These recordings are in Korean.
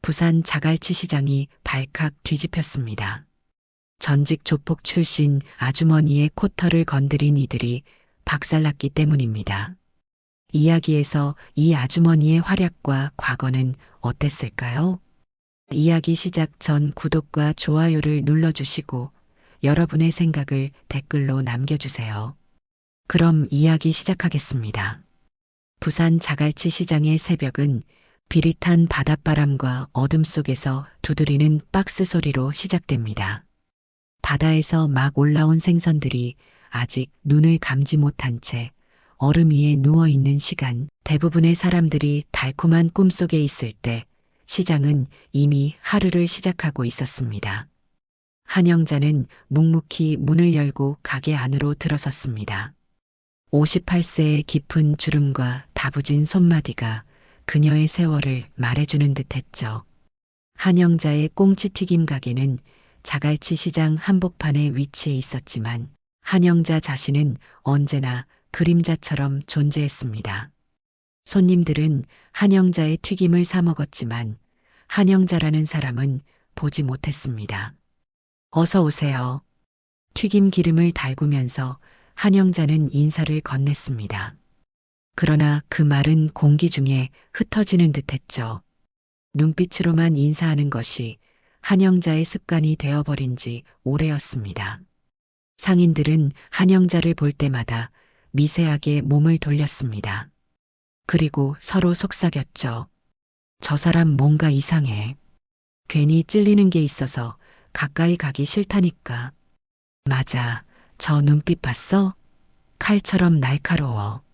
부산 자갈치 시장이 발칵 뒤집혔습니다. 전직 조폭 출신 아주머니의 코털을 건드린 이들이 박살났기 때문입니다. 이야기에서 이 아주머니의 활약과 과거는 어땠을까요? 이야기 시작 전 구독과 좋아요를 눌러주시고 여러분의 생각을 댓글로 남겨주세요. 그럼 이야기 시작하겠습니다. 부산 자갈치 시장의 새벽은 비릿한 바닷바람과 어둠 속에서 두드리는 박스 소리로 시작됩니다. 바다에서 막 올라온 생선들이 아직 눈을 감지 못한 채 얼음 위에 누워있는 시간, 대부분의 사람들이 달콤한 꿈속에 있을 때 시장은 이미 하루를 시작하고 있었습니다. 한영자는 묵묵히 문을 열고 가게 안으로 들어섰습니다. 58세의 깊은 주름과 다부진 손마디가 그녀의 세월을 말해주는 듯했죠. 한영자의 꽁치튀김 가게는 자갈치 시장 한복판에 위치해 있었지만 한영자 자신은 언제나 그림자처럼 존재했습니다. 손님들은 한영자의 튀김을 사 먹었지만 한영자라는 사람은 보지 못했습니다. 어서 오세요. 튀김 기름을 달구면서 한영자는 인사를 건넸습니다. 그러나 그 말은 공기 중에 흩어지는 듯했죠. 눈빛으로만 인사하는 것이 한영자의 습관이 되어버린 지 오래였습니다. 상인들은 한영자를 볼 때마다 미세하게 몸을 돌렸습니다. 그리고 서로 속삭였죠. 저 사람 뭔가 이상해. 괜히 찔리는 게 있어서 가까이 가기 싫다니까. 맞아. 저 눈빛 봤어? 칼처럼 날카로워.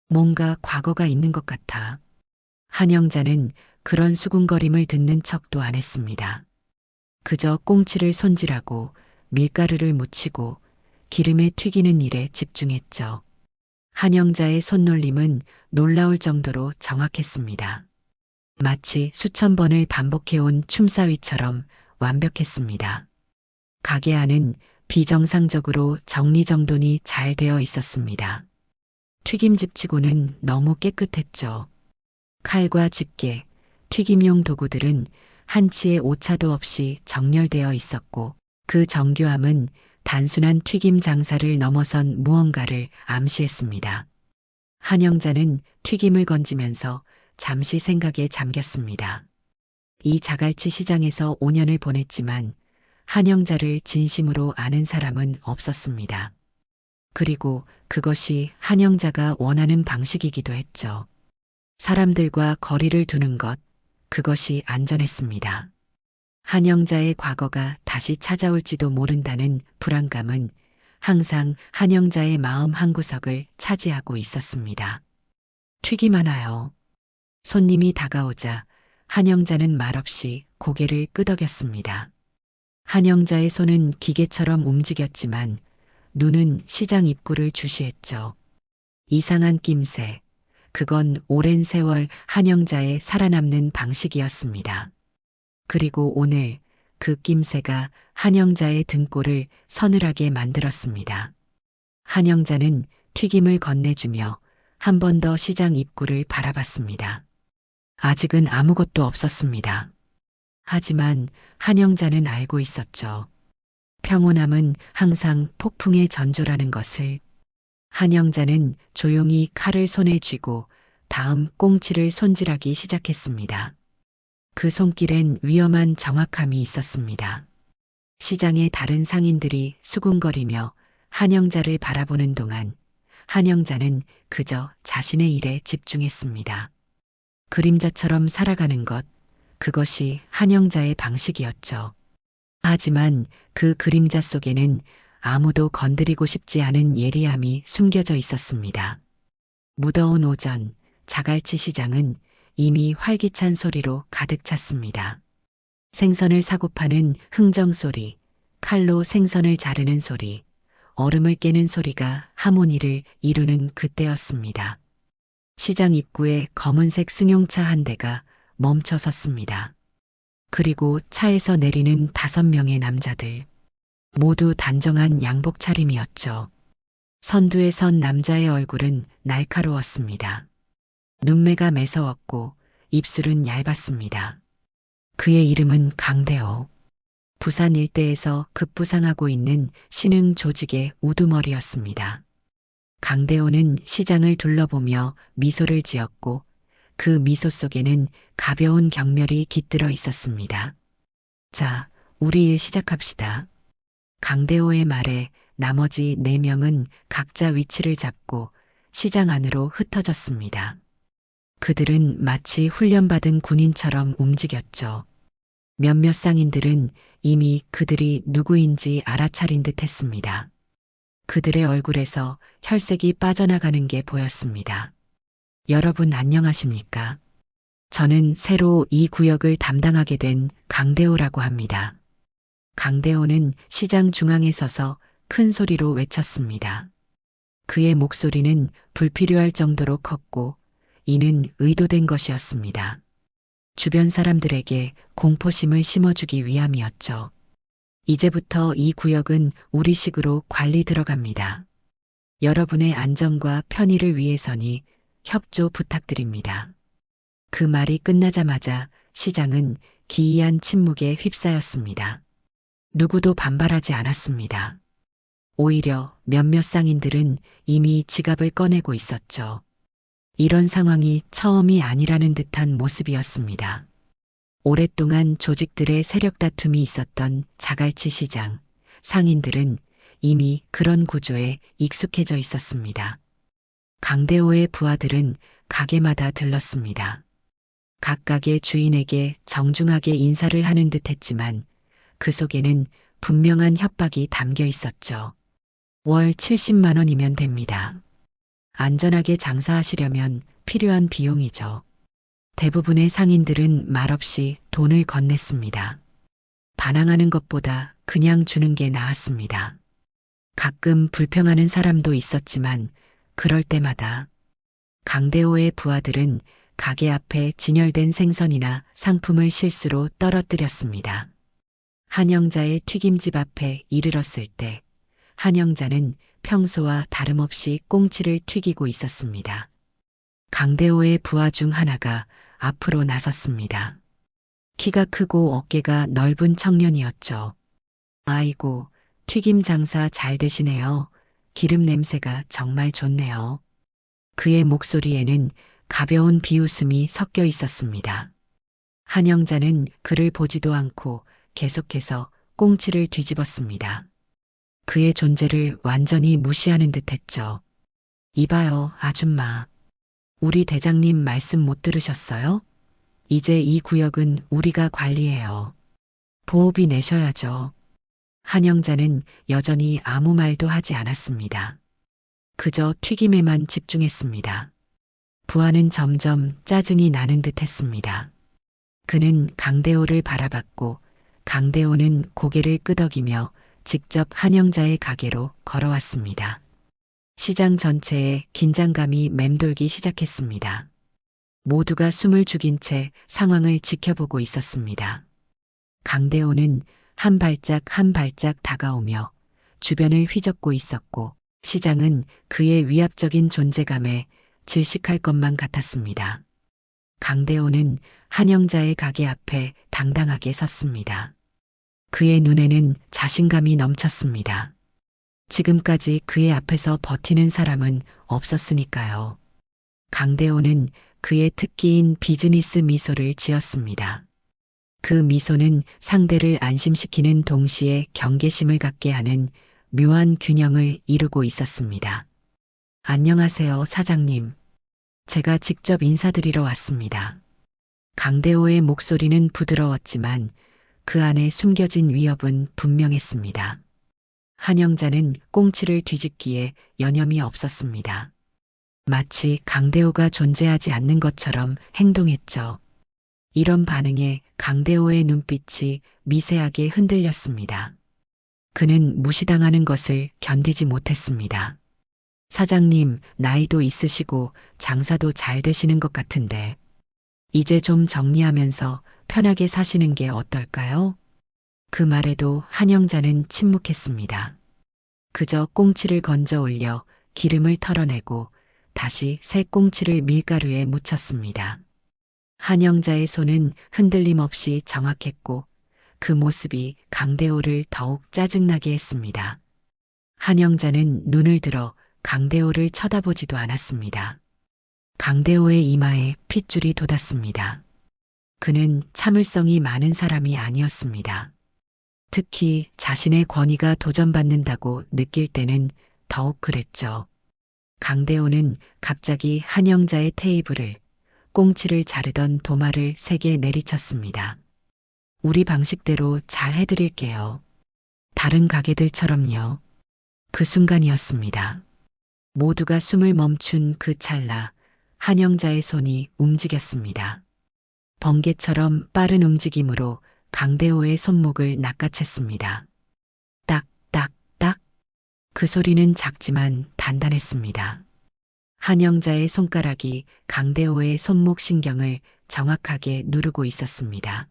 뭔가 과거가 있는 것 같아. 한영자는 그런 수군거림을 듣는 척도 안 했습니다. 그저 꽁치를 손질하고 밀가루를 묻히고 기름에 튀기는 일에 집중했죠. 한영자의 손놀림은 놀라울 정도로 정확했습니다. 마치 수천 번을 반복해온 춤사위처럼 완벽했습니다. 가게 안은 비정상적으로 정리정돈이 잘 되어 있었습니다. 튀김집치고는 너무 깨끗했죠. 칼과 집게, 튀김용 도구들은 한치의 오차도 없이 정렬되어 있었고 그 정교함은 단순한 튀김 장사를 넘어선 무언가를 암시했습니다. 한영자는 튀김을 건지면서 잠시 생각에 잠겼습니다. 이 자갈치 시장에서 5년을 보냈지만 한영자를 진심으로 아는 사람은 없었습니다. 그리고 그것이 한영자가 원하는 방식이기도 했죠. 사람들과 거리를 두는 것, 그것이 안전했습니다. 한영자의 과거가 다시 찾아올지도 모른다는 불안감은 항상 한영자의 마음 한구석을 차지하고 있었습니다. 튀김 하나요. 손님이 다가오자 한영자는 말없이 고개를 끄덕였습니다. 한영자의 손은 기계처럼 움직였지만 눈은 시장 입구를 주시했죠. 이상한 낌새, 그건 오랜 세월 한영자의 살아남는 방식이었습니다. 그리고 오늘 그 낌새가 한영자의 등골을 서늘하게 만들었습니다. 한영자는 튀김을 건네주며 한 번 더 시장 입구를 바라봤습니다. 아직은 아무것도 없었습니다. 하지만 한영자는 알고 있었죠. 평온함은 항상 폭풍의 전조라는 것을. 한영자는 조용히 칼을 손에 쥐고 다음 꽁치를 손질하기 시작했습니다. 그 손길엔 위험한 정확함이 있었습니다. 시장의 다른 상인들이 수군거리며 한영자를 바라보는 동안 한영자는 그저 자신의 일에 집중했습니다. 그림자처럼 살아가는 것, 그것이 한영자의 방식이었죠. 하지만 그 그림자 속에는 아무도 건드리고 싶지 않은 예리함이 숨겨져 있었습니다. 무더운 오전, 자갈치 시장은 이미 활기찬 소리로 가득 찼습니다. 생선을 사고 파는 흥정소리, 칼로 생선을 자르는 소리, 얼음을 깨는 소리가 하모니를 이루는 그때였습니다. 시장 입구에 검은색 승용차 한 대가 멈춰 섰습니다. 그리고 차에서 내리는 5명의 남자들. 모두 단정한 양복 차림이었죠. 선두에 선 남자의 얼굴은 날카로웠습니다. 눈매가 매서웠고 입술은 얇았습니다. 그의 이름은 강대호. 부산 일대에서 급부상하고 있는 신흥 조직의 우두머리였습니다. 강대호는 시장을 둘러보며 미소를 지었고 그 미소 속에는 가벼운 경멸이 깃들어 있었습니다. 자, 우리 일 시작합시다. 강대호의 말에 나머지 4명은 각자 위치를 잡고 시장 안으로 흩어졌습니다. 그들은 마치 훈련받은 군인처럼 움직였죠. 몇몇 상인들은 이미 그들이 누구인지 알아차린 듯 했습니다. 그들의 얼굴에서 혈색이 빠져나가는 게 보였습니다. 여러분 안녕하십니까? 저는 새로 이 구역을 담당하게 된 강대호라고 합니다. 강대호는 시장 중앙에 서서 큰 소리로 외쳤습니다. 그의 목소리는 불필요할 정도로 컸고 이는 의도된 것이었습니다. 주변 사람들에게 공포심을 심어주기 위함이었죠. 이제부터 이 구역은 우리식으로 관리 들어갑니다. 여러분의 안전과 편의를 위해서니 협조 부탁드립니다. 그 말이 끝나자마자 시장은 기이한 침묵에 휩싸였습니다. 누구도 반발하지 않았습니다. 오히려 몇몇 상인들은 이미 지갑을 꺼내고 있었죠. 이런 상황이 처음이 아니라는 듯한 모습이었습니다. 오랫동안 조직들의 세력 다툼이 있었던 자갈치 시장, 상인들은 이미 그런 구조에 익숙해져 있었습니다. 강대호의 부하들은 가게마다 들렀습니다. 각각의 주인에게 정중하게 인사를 하는 듯 했지만 그 속에는 분명한 협박이 담겨 있었죠. 월 70만 원이면 됩니다. 안전하게 장사하시려면 필요한 비용이죠. 대부분의 상인들은 말없이 돈을 건넸습니다. 반항하는 것보다 그냥 주는 게 나았습니다. 가끔 불평하는 사람도 있었지만 그럴 때마다 강대호의 부하들은 가게 앞에 진열된 생선이나 상품을 실수로 떨어뜨렸습니다. 한영자의 튀김집 앞에 이르렀을 때 한영자는 평소와 다름없이 꽁치를 튀기고 있었습니다. 강대호의 부하 중 하나가 앞으로 나섰습니다. 키가 크고 어깨가 넓은 청년이었죠. 아이고, 튀김 장사 잘 되시네요. 기름 냄새가 정말 좋네요. 그의 목소리에는 가벼운 비웃음이 섞여 있었습니다. 한영자는 그를 보지도 않고 계속해서 꽁치를 뒤집었습니다. 그의 존재를 완전히 무시하는 듯 했죠. 이봐요, 아줌마. 우리 대장님 말씀 못 들으셨어요? 이제 이 구역은 우리가 관리해요. 보호비 내셔야죠. 한영자는 여전히 아무 말도 하지 않았습니다. 그저 튀김에만 집중했습니다. 부하는 점점 짜증이 나는 듯 했습니다. 그는 강대호를 바라봤고 강대호는 고개를 끄덕이며 직접 한영자의 가게로 걸어왔습니다. 시장 전체에 긴장감이 맴돌기 시작했습니다. 모두가 숨을 죽인 채 상황을 지켜보고 있었습니다. 강대호는 한 발짝 한 발짝 다가오며 주변을 휘젓고 있었고 시장은 그의 위압적인 존재감에 질식할 것만 같았습니다. 강대호는 한영자의 가게 앞에 당당하게 섰습니다. 그의 눈에는 자신감이 넘쳤습니다. 지금까지 그의 앞에서 버티는 사람은 없었으니까요. 강대호는 그의 특기인 비즈니스 미소를 지었습니다. 그 미소는 상대를 안심시키는 동시에 경계심을 갖게 하는 묘한 균형을 이루고 있었습니다. 안녕하세요, 사장님. 제가 직접 인사드리러 왔습니다. 강대호의 목소리는 부드러웠지만 그 안에 숨겨진 위협은 분명했습니다. 한영자는 꽁치를 뒤집기에 여념이 없었습니다. 마치 강대호가 존재하지 않는 것처럼 행동했죠. 이런 반응에 강대호의 눈빛이 미세하게 흔들렸습니다. 그는 무시당하는 것을 견디지 못했습니다. 사장님, 나이도 있으시고 장사도 잘 되시는 것 같은데 이제 좀 정리하면서 편하게 사시는 게 어떨까요? 그 말에도 한영자는 침묵했습니다. 그저 꽁치를 건져 올려 기름을 털어내고 다시 새 꽁치를 밀가루에 묻혔습니다. 한영자의 손은 흔들림 없이 정확했고 그 모습이 강대호를 더욱 짜증나게 했습니다. 한영자는 눈을 들어 강대호를 쳐다보지도 않았습니다. 강대호의 이마에 핏줄이 돋았습니다. 그는 참을성이 많은 사람이 아니었습니다. 특히 자신의 권위가 도전받는다고 느낄 때는 더욱 그랬죠. 강대호는 갑자기 한영자의 테이블을, 꽁치를 자르던 도마를 3개 내리쳤습니다. 우리 방식대로 잘 해드릴게요. 다른 가게들처럼요. 그 순간이었습니다. 모두가 숨을 멈춘 그 찰나 한영자의 손이 움직였습니다. 번개처럼 빠른 움직임으로 강대호의 손목을 낚아챘습니다. 딱, 딱, 딱. 그 소리는 작지만 단단했습니다. 한영자의 손가락이 강대호의 손목 신경을 정확하게 누르고 있었습니다.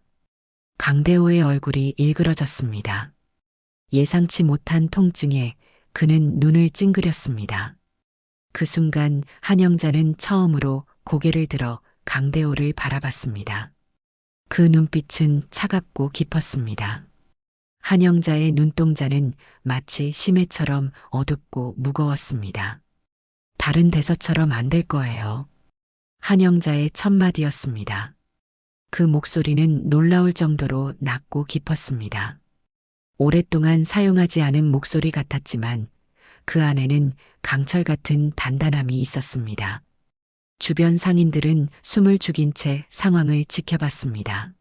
강대호의 얼굴이 일그러졌습니다. 예상치 못한 통증에 그는 눈을 찡그렸습니다. 그 순간 한영자는 처음으로 고개를 들어 강대호를 바라봤습니다. 그 눈빛은 차갑고 깊었습니다. 한영자의 눈동자는 마치 심해처럼 어둡고 무거웠습니다. 다른 대서처럼 안 될 거예요. 한영자의 첫마디였습니다. 그 목소리는 놀라울 정도로 낮고 깊었습니다. 오랫동안 사용하지 않은 목소리 같았지만 그 안에는 강철 같은 단단함이 있었습니다. 주변 상인들은 숨을 죽인 채 상황을 지켜봤습니다.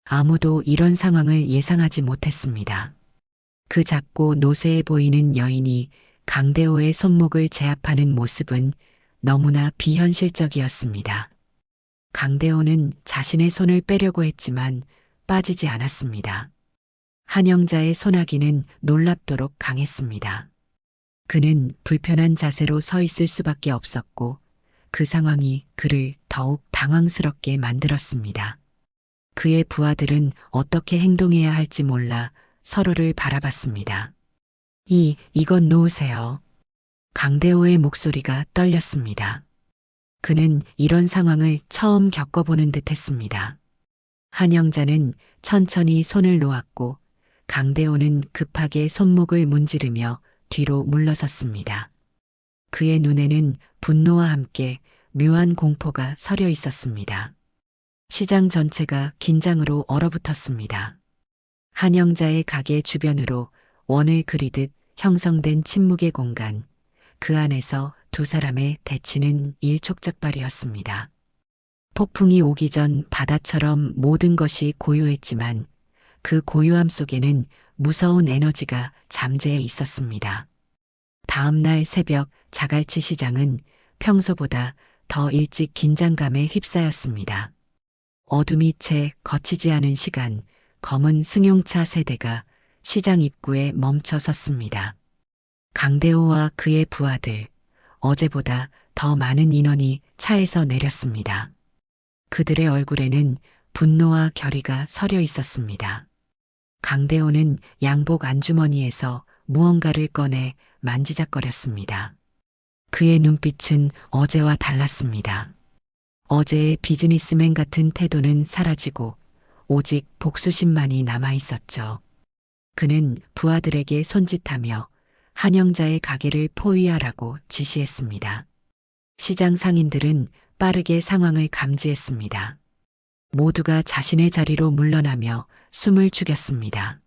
아무도 이런 상황을 예상하지 못했습니다. 그 작고 노쇠해 보이는 여인이 강대호의 손목을 제압하는 모습은 너무나 비현실적이었습니다. 강대호는 자신의 손을 빼려고 했지만 빠지지 않았습니다. 한영자의 손아귀는 놀랍도록 강했습니다. 그는 불편한 자세로 서 있을 수밖에 없었고 그 상황이 그를 더욱 당황스럽게 만들었습니다. 그의 부하들은 어떻게 행동해야 할지 몰라 서로를 바라봤습니다. 이건 놓으세요. 강대호의 목소리가 떨렸습니다. 그는 이런 상황을 처음 겪어보는 듯 했습니다. 한영자는 천천히 손을 놓았고 강대호는 급하게 손목을 문지르며 뒤로 물러섰습니다. 그의 눈에는 분노와 함께 묘한 공포가 서려 있었습니다. 시장 전체가 긴장으로 얼어붙었습니다. 한영자의 가게 주변으로 원을 그리듯 형성된 침묵의 공간, 그 안에서 두 사람의 대치는 일촉즉발이었습니다. 폭풍이 오기 전 바다처럼 모든 것이 고요했지만 그 고요함 속에는 무서운 에너지가 잠재해 있었습니다. 다음 날 새벽 자갈치 시장은 평소보다 더 일찍 긴장감에 휩싸였습니다. 어둠이 채 거치지 않은 시간, 검은 승용차 세대가 시장 입구에 멈춰 섰습니다. 강대호와 그의 부하들, 어제보다 더 많은 인원이 차에서 내렸습니다. 그들의 얼굴에는 분노와 결의가 서려 있었습니다. 강대호는 양복 안주머니에서 무언가를 꺼내 만지작거렸습니다. 그의 눈빛은 어제와 달랐습니다. 어제의 비즈니스맨 같은 태도는 사라지고 오직 복수심만이 남아 있었죠. 그는 부하들에게 손짓하며 한영자의 가게를 포위하라고 지시했습니다. 시장 상인들은 빠르게 상황을 감지했습니다. 모두가 자신의 자리로 물러나며 숨을 죽였습니다.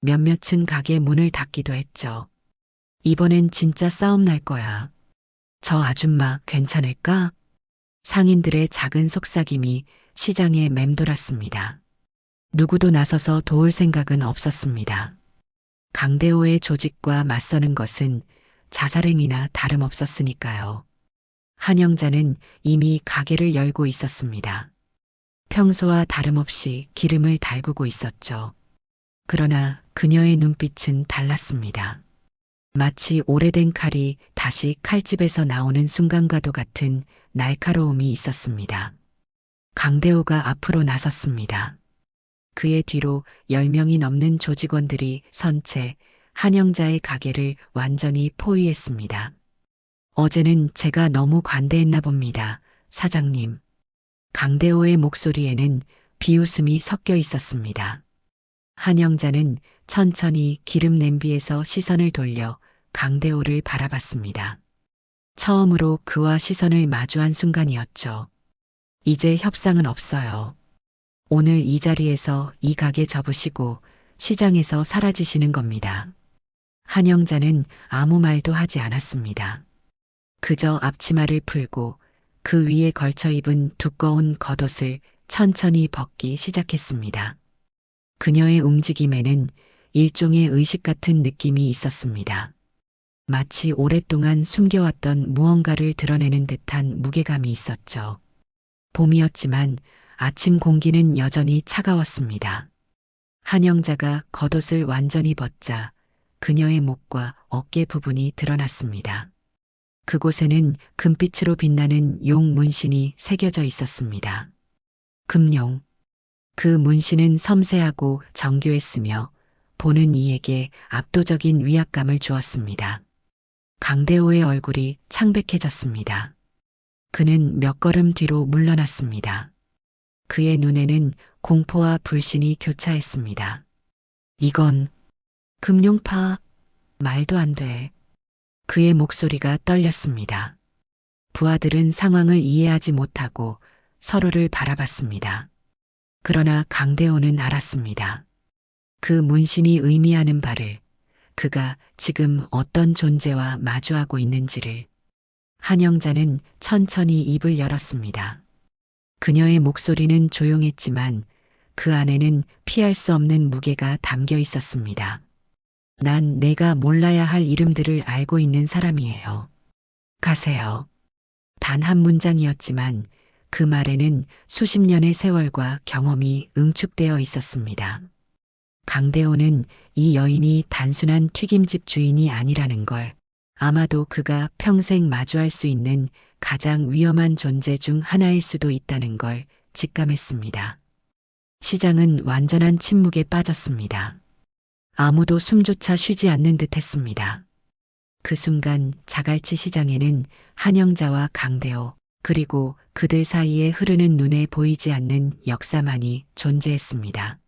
몇몇은 가게 문을 닫기도 했죠. 이번엔 진짜 싸움 날 거야. 저 아줌마 괜찮을까? 상인들의 작은 속삭임이 시장에 맴돌았습니다. 누구도 나서서 도울 생각은 없었습니다. 강대호의 조직과 맞서는 것은 자살행위나 다름없었으니까요. 한영자는 이미 가게를 열고 있었습니다. 평소와 다름없이 기름을 달구고 있었죠. 그러나 그녀의 눈빛은 달랐습니다. 마치 오래된 칼이 다시 칼집에서 나오는 순간과도 같은 날카로움이 있었습니다. 강대호가 앞으로 나섰습니다. 그의 뒤로 10명이 넘는 조직원들이 선 채 한영자의 가게를 완전히 포위했습니다. 어제는 제가 너무 관대했나 봅니다, 사장님. 강대호의 목소리에는 비웃음이 섞여 있었습니다. 한영자는 천천히 기름 냄비에서 시선을 돌려 강대호를 바라봤습니다. 처음으로 그와 시선을 마주한 순간이었죠. 이제 협상은 없어요. 오늘 이 자리에서 이 가게 접으시고 시장에서 사라지시는 겁니다. 한영자는 아무 말도 하지 않았습니다. 그저 앞치마를 풀고 그 위에 걸쳐 입은 두꺼운 겉옷을 천천히 벗기 시작했습니다. 그녀의 움직임에는 일종의 의식 같은 느낌이 있었습니다. 마치 오랫동안 숨겨왔던 무언가를 드러내는 듯한 무게감이 있었죠. 봄이었지만 아침 공기는 여전히 차가웠습니다. 한영자가 겉옷을 완전히 벗자 그녀의 목과 어깨 부분이 드러났습니다. 그곳에는 금빛으로 빛나는 용 문신이 새겨져 있었습니다. 금용. 그 문신은 섬세하고 정교했으며 보는 이에게 압도적인 위압감을 주었습니다. 강대호의 얼굴이 창백해졌습니다. 그는 몇 걸음 뒤로 물러났습니다. 그의 눈에는 공포와 불신이 교차했습니다. 이건 금룡파, 말도 안 돼. 그의 목소리가 떨렸습니다. 부하들은 상황을 이해하지 못하고 서로를 바라봤습니다. 그러나 강대호는 알았습니다. 그 문신이 의미하는 바를, 그가 지금 어떤 존재와 마주하고 있는지를. 한영자는 천천히 입을 열었습니다. 그녀의 목소리는 조용했지만 그 안에는 피할 수 없는 무게가 담겨 있었습니다. 난 내가 몰라야 할 이름들을 알고 있는 사람이에요. 가세요. 단 한 문장이었지만 그 말에는 수십 년의 세월과 경험이 응축되어 있었습니다. 강대호는 이 여인이 단순한 튀김집 주인이 아니라는 걸, 아마도 그가 평생 마주할 수 있는 가장 위험한 존재 중 하나일 수도 있다는 걸 직감했습니다. 시장은 완전한 침묵에 빠졌습니다. 아무도 숨조차 쉬지 않는 듯 했습니다. 그 순간 자갈치 시장에는 한영자와 강대호, 그리고 그들 사이에 흐르는 눈에 보이지 않는 역사만이 존재했습니다.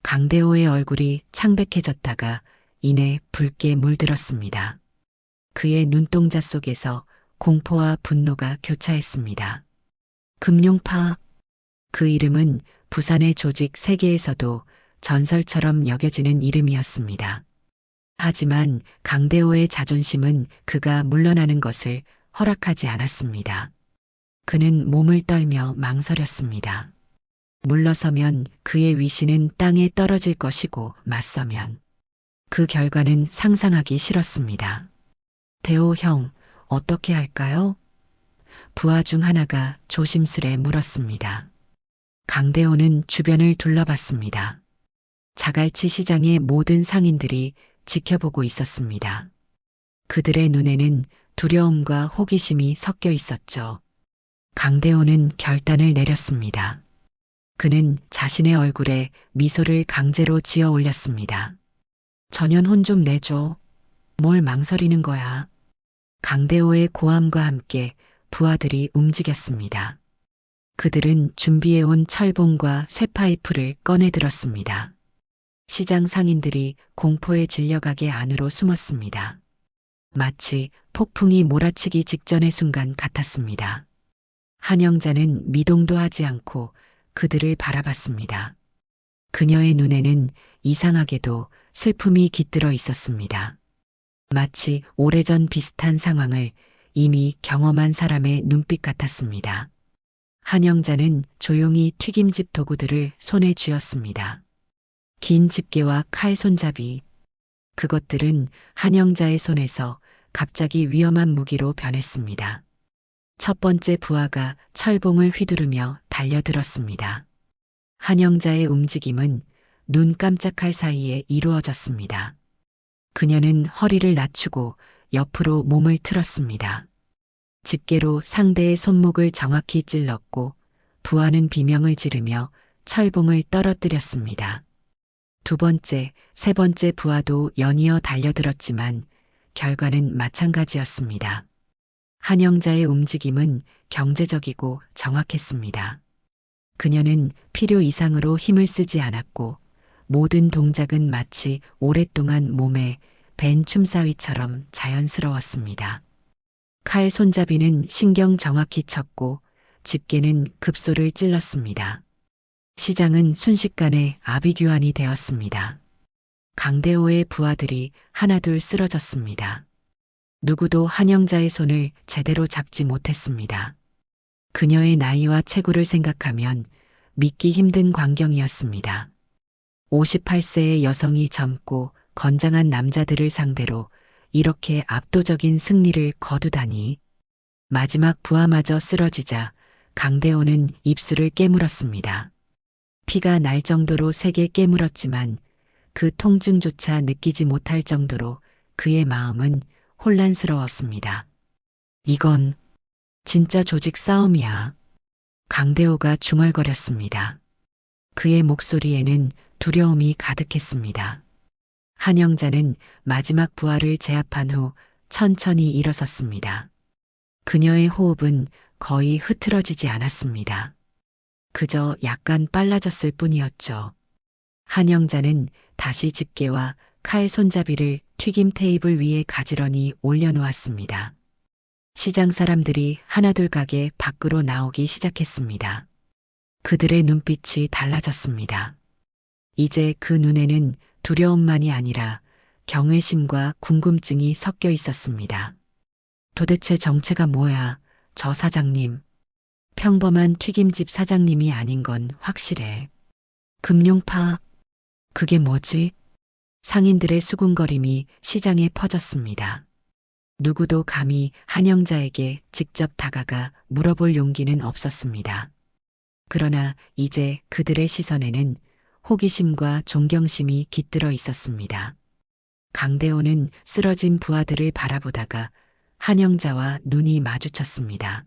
강대호의 얼굴이 창백해졌다가 이내 붉게 물들었습니다. 그의 눈동자 속에서 공포와 분노가 교차했습니다. 금룡파. 그 이름은 부산의 조직 세계에서도 전설처럼 여겨지는 이름이었습니다. 하지만 강대호의 자존심은 그가 물러나는 것을 허락하지 않았습니다. 그는 몸을 떨며 망설였습니다. 물러서면 그의 위신은 땅에 떨어질 것이고 맞서면 그 결과는 상상하기 싫었습니다. 대호 형, 어떻게 할까요? 부하 중 하나가 조심스레 물었습니다. 강대호는 주변을 둘러봤습니다. 자갈치 시장의 모든 상인들이 지켜보고 있었습니다. 그들의 눈에는 두려움과 호기심이 섞여 있었죠. 강대호는 결단을 내렸습니다. 그는 자신의 얼굴에 미소를 강제로 지어 올렸습니다. 전현혼 좀 내줘. 뭘 망설이는 거야. 강대호의 고함과 함께 부하들이 움직였습니다. 그들은 준비해온 철봉과 쇠파이프를 꺼내 들었습니다. 시장 상인들이 공포에 질려가게 안으로 숨었습니다. 마치 폭풍이 몰아치기 직전의 순간 같았습니다. 한영자는 미동도 하지 않고 그들을 바라봤습니다. 그녀의 눈에는 이상하게도 슬픔이 깃들어 있었습니다. 마치 오래전 비슷한 상황을 이미 경험한 사람의 눈빛 같았습니다. 한영자는 조용히 튀김집 도구들을 손에 쥐었습니다. 긴 집게와 칼 손잡이. 그것들은 한영자의 손에서 갑자기 위험한 무기로 변했습니다. 첫 번째 부하가 철봉을 휘두르며 달려들었습니다. 한영자의 움직임은 눈 깜짝할 사이에 이루어졌습니다. 그녀는 허리를 낮추고 옆으로 몸을 틀었습니다. 집게로 상대의 손목을 정확히 찔렀고 부하는 비명을 지르며 철봉을 떨어뜨렸습니다. 두 번째, 세 번째 부하도 연이어 달려들었지만 결과는 마찬가지였습니다. 한영자의 움직임은 경제적이고 정확했습니다. 그녀는 필요 이상으로 힘을 쓰지 않았고 모든 동작은 마치 오랫동안 몸에 밴 춤사위처럼 자연스러웠습니다. 칼 손잡이는 신경 정확히 쳤고 집게는 급소를 찔렀습니다. 시장은 순식간에 아비규환이 되었습니다. 강대호의 부하들이 하나둘 쓰러졌습니다. 누구도 한영자의 손을 제대로 잡지 못했습니다. 그녀의 나이와 체구를 생각하면 믿기 힘든 광경이었습니다. 58세의 여성이 젊고 건장한 남자들을 상대로 이렇게 압도적인 승리를 거두다니. 마지막 부하마저 쓰러지자 강대호는 입술을 깨물었습니다. 피가 날 정도로 세게 깨물었지만 그 통증조차 느끼지 못할 정도로 그의 마음은 혼란스러웠습니다. 이건 진짜 조직 싸움이야. 강대호가 중얼거렸습니다. 그의 목소리에는 두려움이 가득했습니다. 한영자는 마지막 부하를 제압한 후 천천히 일어섰습니다. 그녀의 호흡은 거의 흐트러지지 않았습니다. 그저 약간 빨라졌을 뿐이었죠. 한영자는 다시 집게와 칼 손잡이를 튀김 테이블 위에 가지런히 올려놓았습니다. 시장 사람들이 하나둘 가게 밖으로 나오기 시작했습니다. 그들의 눈빛이 달라졌습니다. 이제 그 눈에는 두려움만이 아니라 경외심과 궁금증이 섞여 있었습니다. 도대체 정체가 뭐야, 저 사장님. 평범한 튀김집 사장님이 아닌 건 확실해. 금룡파, 그게 뭐지? 상인들의 수군거림이 시장에 퍼졌습니다. 누구도 감히 한영자에게 직접 다가가 물어볼 용기는 없었습니다. 그러나 이제 그들의 시선에는 호기심과 존경심이 깃들어 있었습니다. 강대호는 쓰러진 부하들을 바라보다가 한영자와 눈이 마주쳤습니다.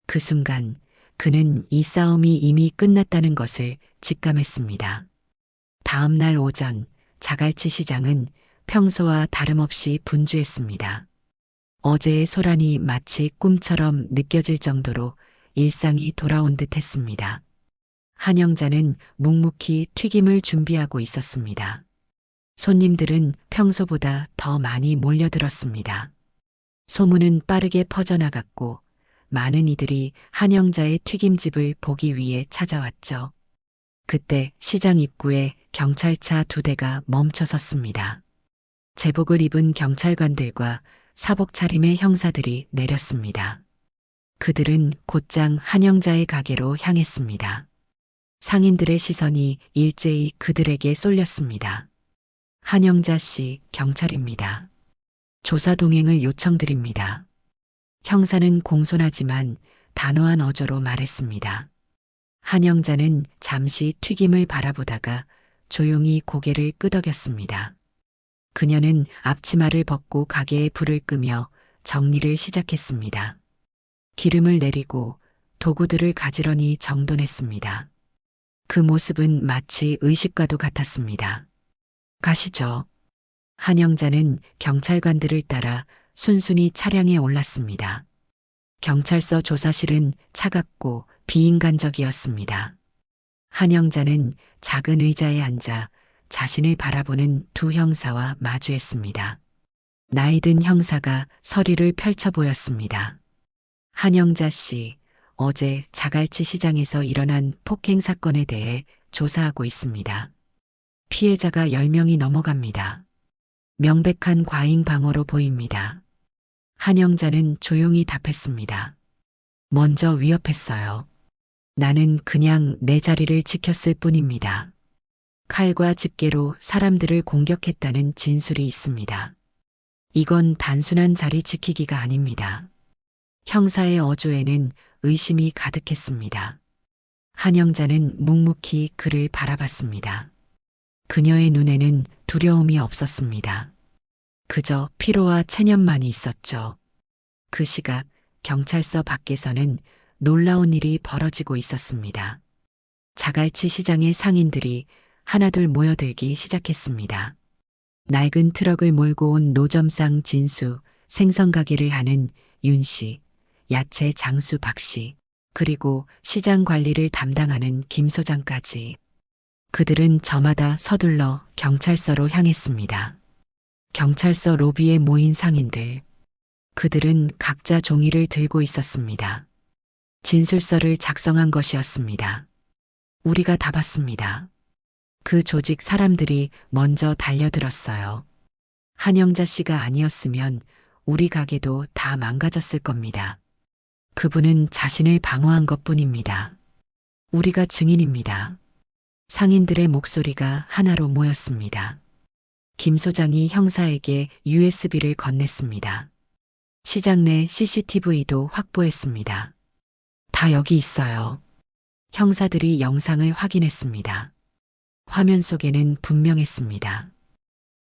그 순간 그는 이 싸움이 이미 끝났다는 것을 직감했습니다. 다음 날 오전 자갈치 시장은 평소와 다름없이 분주했습니다. 어제의 소란이 마치 꿈처럼 느껴질 정도로 일상이 돌아온 듯 했습니다. 한영자는 묵묵히 튀김을 준비하고 있었습니다. 손님들은 평소보다 더 많이 몰려들었습니다. 소문은 빠르게 퍼져나갔고 많은 이들이 한영자의 튀김집을 보기 위해 찾아왔죠. 그때 시장 입구에 경찰차 2대가 멈춰 섰습니다. 제복을 입은 경찰관들과 사복 차림의 형사들이 내렸습니다. 그들은 곧장 한영자의 가게로 향했습니다. 상인들의 시선이 일제히 그들에게 쏠렸습니다. 한영자 씨, 경찰입니다. 조사 동행을 요청드립니다. 형사는 공손하지만 단호한 어조로 말했습니다. 한영자는 잠시 튀김을 바라보다가 조용히 고개를 끄덕였습니다. 그녀는 앞치마를 벗고 가게에 불을 끄며 정리를 시작했습니다. 기름을 내리고 도구들을 가지런히 정돈했습니다. 그 모습은 마치 의식과도 같았습니다. 가시죠. 한영자는 경찰관들을 따라 순순히 차량에 올랐습니다. 경찰서 조사실은 차갑고 비인간적이었습니다. 한영자는 작은 의자에 앉아 자신을 바라보는 두 형사와 마주했습니다. 나이든 형사가 서류를 펼쳐 보였습니다. 한영자 씨, 어제 자갈치 시장에서 일어난 폭행 사건에 대해 조사하고 있습니다. 피해자가 10명이 넘어갑니다. 명백한 과잉 방어로 보입니다. 한영자는 조용히 답했습니다. 먼저 위협했어요. 나는 그냥 내 자리를 지켰을 뿐입니다. 칼과 집게로 사람들을 공격했다는 진술이 있습니다. 이건 단순한 자리 지키기가 아닙니다. 형사의 어조에는 의심이 가득했습니다. 한영자는 묵묵히 그를 바라봤습니다. 그녀의 눈에는 두려움이 없었습니다. 그저 피로와 체념만이 있었죠. 그 시각 경찰서 밖에서는 놀라운 일이 벌어지고 있었습니다. 자갈치 시장의 상인들이 하나둘 모여들기 시작했습니다. 낡은 트럭을 몰고 온 노점상 진수, 생선 가게를 하는 윤 씨, 야채 장수 박 씨, 그리고 시장 관리를 담당하는 김 소장까지. 그들은 저마다 서둘러 경찰서로 향했습니다. 경찰서 로비에 모인 상인들. 그들은 각자 종이를 들고 있었습니다. 진술서를 작성한 것이었습니다. 우리가 다 봤습니다. 그 조직 사람들이 먼저 달려들었어요. 한영자 씨가 아니었으면 우리 가게도 다 망가졌을 겁니다. 그분은 자신을 방어한 것뿐입니다. 우리가 증인입니다. 상인들의 목소리가 하나로 모였습니다. 김 소장이 형사에게 USB를 건넸습니다. 시장 내 CCTV도 확보했습니다. 다 여기 있어요. 형사들이 영상을 확인했습니다. 화면 속에는 분명했습니다.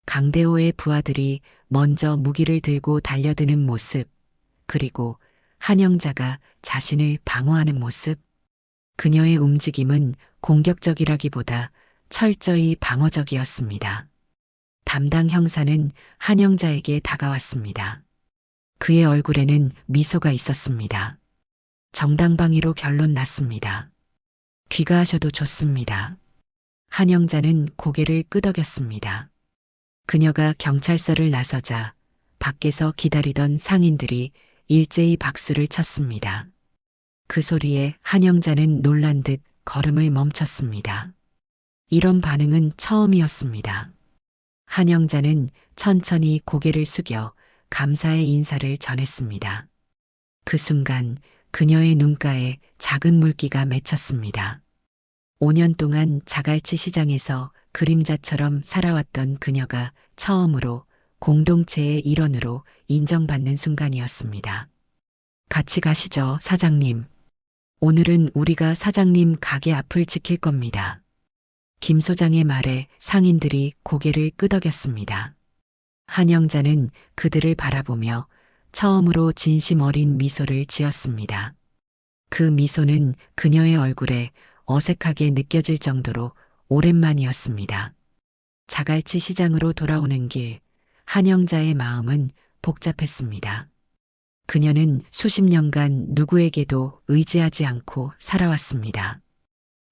강대호의 부하들이 먼저 무기를 들고 달려드는 모습, 그리고 한영자가 자신을 방어하는 모습. 그녀의 움직임은 공격적이라기보다 철저히 방어적이었습니다. 담당 형사는 한영자에게 다가왔습니다. 그의 얼굴에는 미소가 있었습니다. 정당방위로 결론 났습니다. 귀가하셔도 좋습니다. 한영자는 고개를 끄덕였습니다. 그녀가 경찰서를 나서자 밖에서 기다리던 상인들이 일제히 박수를 쳤습니다. 그 소리에 한영자는 놀란 듯 걸음을 멈췄습니다. 이런 반응은 처음이었습니다. 한영자는 천천히 고개를 숙여 감사의 인사를 전했습니다. 그 순간 그녀의 눈가에 작은 물기가 맺혔습니다. 5년 동안 자갈치 시장에서 그림자처럼 살아왔던 그녀가 처음으로 공동체의 일원으로 인정받는 순간이었습니다. 같이 가시죠, 사장님. 오늘은 우리가 사장님 가게 앞을 지킬 겁니다. 김 소장의 말에 상인들이 고개를 끄덕였습니다. 한영자는 그들을 바라보며 처음으로 진심 어린 미소를 지었습니다. 그 미소는 그녀의 얼굴에 어색하게 느껴질 정도로 오랜만이었습니다. 자갈치 시장으로 돌아오는 길, 한영자의 마음은 복잡했습니다. 그녀는 수십 년간 누구에게도 의지하지 않고 살아왔습니다.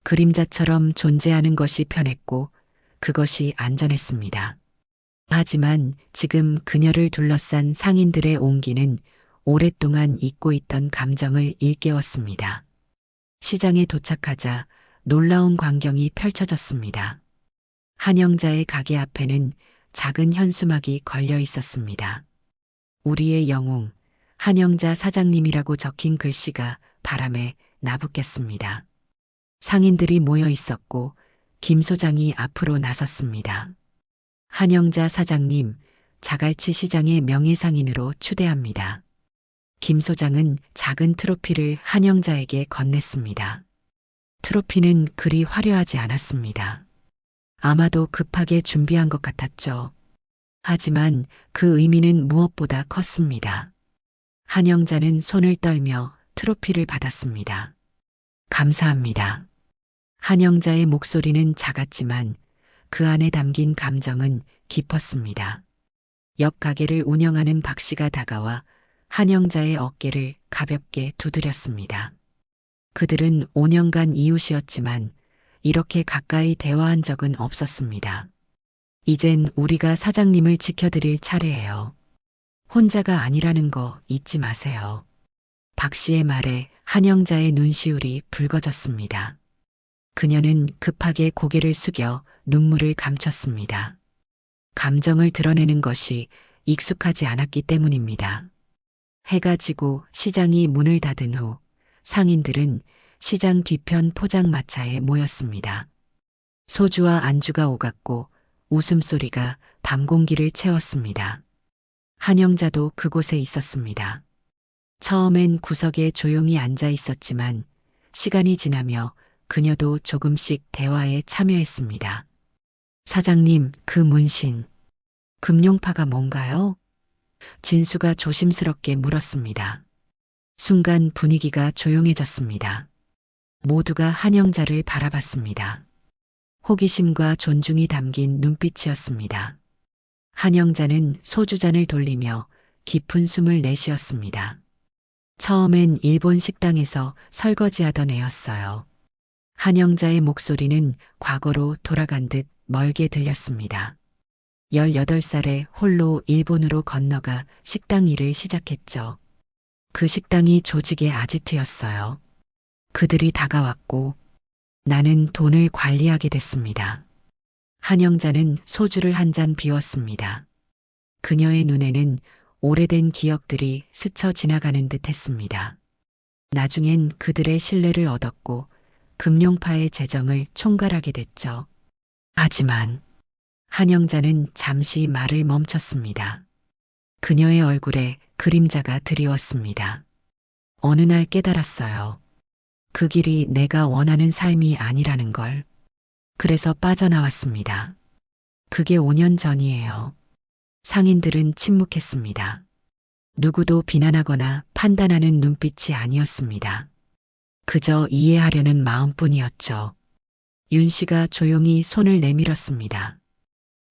그림자처럼 존재하는 것이 편했고 그것이 안전했습니다. 하지만 지금 그녀를 둘러싼 상인들의 온기는 오랫동안 잊고 있던 감정을 일깨웠습니다. 시장에 도착하자 놀라운 광경이 펼쳐졌습니다. 한영자의 가게 앞에는 작은 현수막이 걸려 있었습니다. 우리의 영웅, 한영자 사장님이라고 적힌 글씨가 바람에 나부꼈습니다. 상인들이 모여 있었고 김 소장이 앞으로 나섰습니다. 한영자 사장님, 자갈치 시장의 명예상인으로 추대합니다. 김 소장은 작은 트로피를 한영자에게 건넸습니다. 트로피는 그리 화려하지 않았습니다. 아마도 급하게 준비한 것 같았죠. 하지만 그 의미는 무엇보다 컸습니다. 한영자는 손을 떨며 트로피를 받았습니다. 감사합니다. 한영자의 목소리는 작았지만 그 안에 담긴 감정은 깊었습니다. 옆 가게를 운영하는 박 씨가 다가와 한영자의 어깨를 가볍게 두드렸습니다. 그들은 5년간 이웃이었지만 이렇게 가까이 대화한 적은 없었습니다. 이젠 우리가 사장님을 지켜드릴 차례예요. 혼자가 아니라는 거 잊지 마세요. 박 씨의 말에 한영자의 눈시울이 붉어졌습니다. 그녀는 급하게 고개를 숙여 눈물을 감췄습니다. 감정을 드러내는 것이 익숙하지 않았기 때문입니다. 해가 지고 시장이 문을 닫은 후 상인들은 시장 뒤편 포장마차에 모였습니다. 소주와 안주가 오갔고 웃음소리가 밤 공기를 채웠습니다. 한영자도 그곳에 있었습니다. 처음엔 구석에 조용히 앉아 있었지만 시간이 지나며 그녀도 조금씩 대화에 참여했습니다. 사장님, 그 문신, 금룡파가 뭔가요? 진수가 조심스럽게 물었습니다. 순간 분위기가 조용해졌습니다. 모두가 한영자를 바라봤습니다. 호기심과 존중이 담긴 눈빛이었습니다. 한영자는 소주잔을 돌리며 깊은 숨을 내쉬었습니다. 처음엔 일본 식당에서 설거지하던 애였어요. 한영자의 목소리는 과거로 돌아간 듯 멀게 들렸습니다. 18살에 홀로 일본으로 건너가 식당 일을 시작했죠. 그 식당이 조직의 아지트였어요. 그들이 다가왔고 나는 돈을 관리하게 됐습니다. 한영자는 소주를 한 잔 비웠습니다. 그녀의 눈에는 오래된 기억들이 스쳐 지나가는 듯 했습니다. 나중엔 그들의 신뢰를 얻었고 금융파의 재정을 총괄하게 됐죠. 하지만 한영자는 잠시 말을 멈췄습니다. 그녀의 얼굴에 그림자가 드리웠습니다. 어느 날 깨달았어요. 그 길이 내가 원하는 삶이 아니라는 걸. 그래서 빠져나왔습니다. 그게 5년 전이에요. 상인들은 침묵했습니다. 누구도 비난하거나 판단하는 눈빛이 아니었습니다. 그저 이해하려는 마음뿐이었죠. 윤 씨가 조용히 손을 내밀었습니다.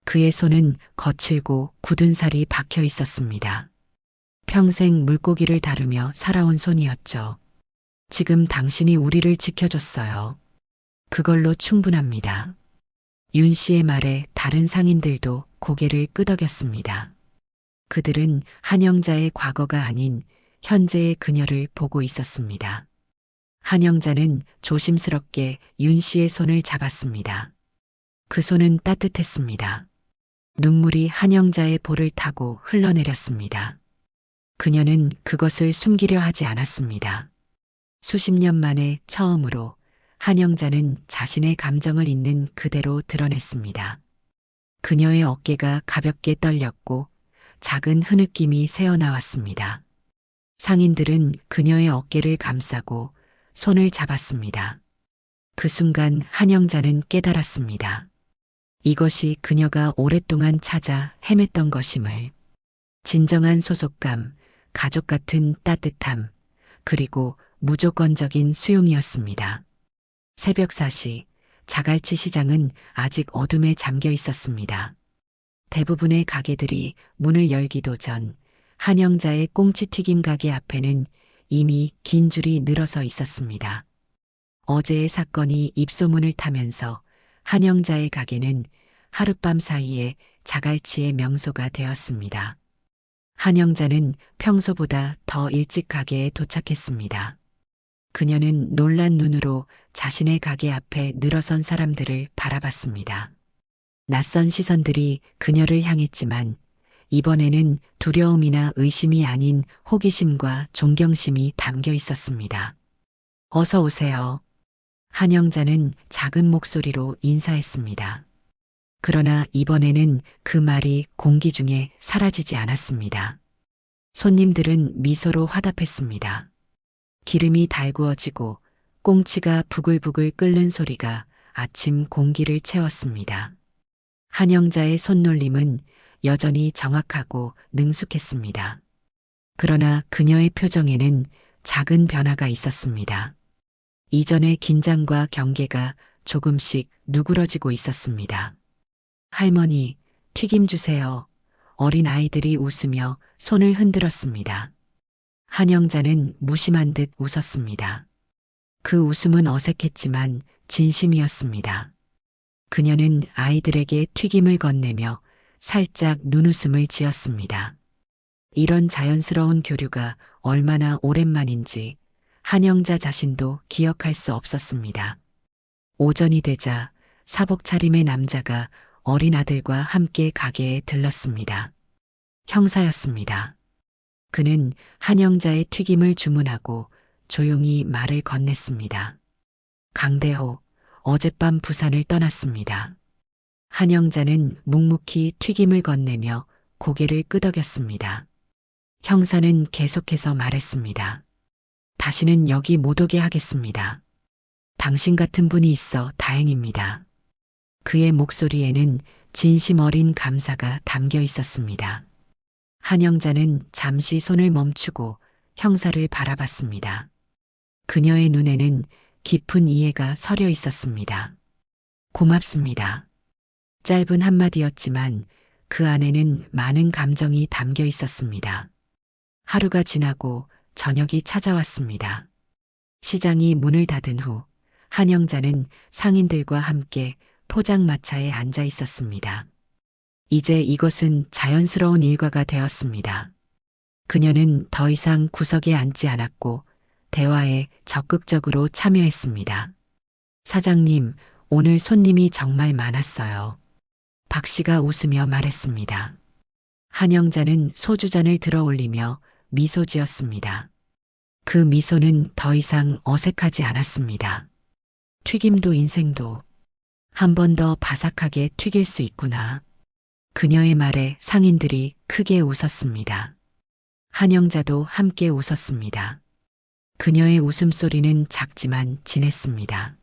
그의 손은 거칠고 굳은 살이 박혀 있었습니다. 평생 물고기를 다루며 살아온 손이었죠. 지금 당신이 우리를 지켜줬어요. 그걸로 충분합니다. 윤 씨의 말에 다른 상인들도 고개를 끄덕였습니다. 그들은 한영자의 과거가 아닌 현재의 그녀를 보고 있었습니다. 한영자는 조심스럽게 윤 씨의 손을 잡았습니다. 그 손은 따뜻했습니다. 눈물이 한영자의 볼을 타고 흘러내렸습니다. 그녀는 그것을 숨기려 하지 않았습니다. 수십 년 만에 처음으로 한영자는 자신의 감정을 있는 그대로 드러냈습니다. 그녀의 어깨가 가볍게 떨렸고 작은 흐느낌이 새어나왔습니다. 상인들은 그녀의 어깨를 감싸고 손을 잡았습니다. 그 순간 한영자는 깨달았습니다. 이것이 그녀가 오랫동안 찾아 헤맸던 것임을. 진정한 소속감, 가족 같은 따뜻함, 그리고 무조건적인 수용이었습니다. 새벽 4시, 자갈치 시장은 아직 어둠에 잠겨 있었습니다. 대부분의 가게들이 문을 열기도 전 한영자의 꽁치튀김 가게 앞에는 이미 긴 줄이 늘어서 있었습니다. 어제의 사건이 입소문을 타면서 한영자의 가게는 하룻밤 사이에 자갈치의 명소가 되었습니다. 한영자는 평소보다 더 일찍 가게에 도착했습니다. 그녀는 놀란 눈으로 자신의 가게 앞에 늘어선 사람들을 바라봤습니다. 낯선 시선들이 그녀를 향했지만 이번에는 두려움이나 의심이 아닌 호기심과 존경심이 담겨 있었습니다. 어서 오세요. 한영자는 작은 목소리로 인사했습니다. 그러나 이번에는 그 말이 공기 중에 사라지지 않았습니다. 손님들은 미소로 화답했습니다. 기름이 달구어지고 꽁치가 부글부글 끓는 소리가 아침 공기를 채웠습니다. 한영자의 손놀림은 여전히 정확하고 능숙했습니다. 그러나 그녀의 표정에는 작은 변화가 있었습니다. 이전의 긴장과 경계가 조금씩 누그러지고 있었습니다. 할머니, 튀김 주세요. 어린 아이들이 웃으며 손을 흔들었습니다. 한영자는 무심한 듯 웃었습니다. 그 웃음은 어색했지만 진심이었습니다. 그녀는 아이들에게 튀김을 건네며 살짝 눈웃음을 지었습니다. 이런 자연스러운 교류가 얼마나 오랜만인지 한영자 자신도 기억할 수 없었습니다. 오전이 되자 사복 차림의 남자가 어린 아들과 함께 가게에 들렀습니다. 형사였습니다. 그는 한영자의 튀김을 주문하고 조용히 말을 건넸습니다. 강대호, 어젯밤 부산을 떠났습니다. 한영자는 묵묵히 튀김을 건네며 고개를 끄덕였습니다. 형사는 계속해서 말했습니다. 다시는 여기 못 오게 하겠습니다. 당신 같은 분이 있어 다행입니다. 그의 목소리에는 진심 어린 감사가 담겨 있었습니다. 한영자는 잠시 손을 멈추고 형사를 바라봤습니다. 그녀의 눈에는 깊은 이해가 서려 있었습니다. 고맙습니다. 짧은 한마디였지만 그 안에는 많은 감정이 담겨 있었습니다. 하루가 지나고 저녁이 찾아왔습니다. 시장이 문을 닫은 후 한영자는 상인들과 함께 포장마차에 앉아 있었습니다. 이제 이것은 자연스러운 일과가 되었습니다. 그녀는 더 이상 구석에 앉지 않았고 대화에 적극적으로 참여했습니다. 사장님, 오늘 손님이 정말 많았어요. 박 씨가 웃으며 말했습니다. 한영자는 소주잔을 들어 올리며 미소 지었습니다. 그 미소는 더 이상 어색하지 않았습니다. 튀김도 인생도 한 번 더 바삭하게 튀길 수 있구나. 그녀의 말에 상인들이 크게 웃었습니다. 한영자도 함께 웃었습니다. 그녀의 웃음소리는 작지만 진했습니다.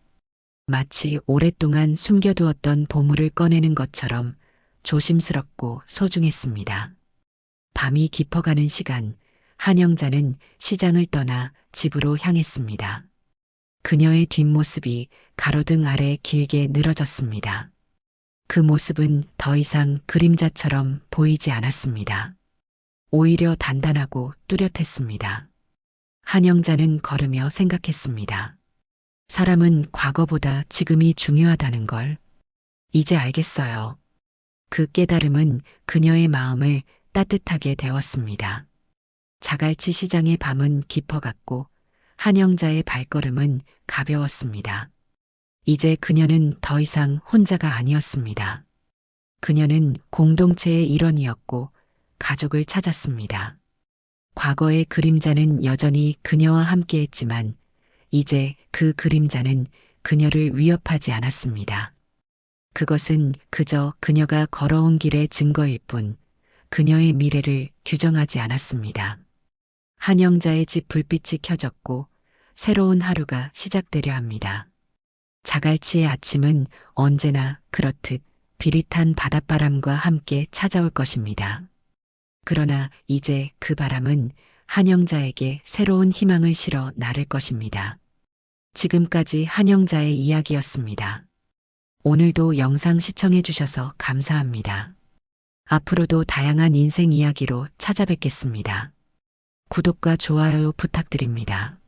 마치 오랫동안 숨겨두었던 보물을 꺼내는 것처럼 조심스럽고 소중했습니다. 밤이 깊어가는 시간, 한영자는 시장을 떠나 집으로 향했습니다. 그녀의 뒷모습이 가로등 아래 길게 늘어졌습니다. 그 모습은 더 이상 그림자처럼 보이지 않았습니다. 오히려 단단하고 뚜렷했습니다. 한영자는 걸으며 생각했습니다. 사람은 과거보다 지금이 중요하다는 걸 이제 알겠어요. 그 깨달음은 그녀의 마음을 따뜻하게 데웠습니다. 자갈치 시장의 밤은 깊어갔고 한영자의 발걸음은 가벼웠습니다. 이제 그녀는 더 이상 혼자가 아니었습니다. 그녀는 공동체의 일원이었고 가족을 찾았습니다. 과거의 그림자는 여전히 그녀와 함께했지만 이제 그 그림자는 그녀를 위협하지 않았습니다. 그것은 그저 그녀가 걸어온 길의 증거일 뿐 그녀의 미래를 규정하지 않았습니다. 한영자의 집 불빛이 켜졌고 새로운 하루가 시작되려 합니다. 자갈치의 아침은 언제나 그렇듯 비릿한 바닷바람과 함께 찾아올 것입니다. 그러나 이제 그 바람은 한영자에게 새로운 희망을 실어 나를 것입니다. 지금까지 한영자의 이야기였습니다. 오늘도 영상 시청해 주셔서 감사합니다. 앞으로도 다양한 인생 이야기로 찾아뵙겠습니다. 구독과 좋아요 부탁드립니다.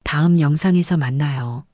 다음 영상에서 만나요.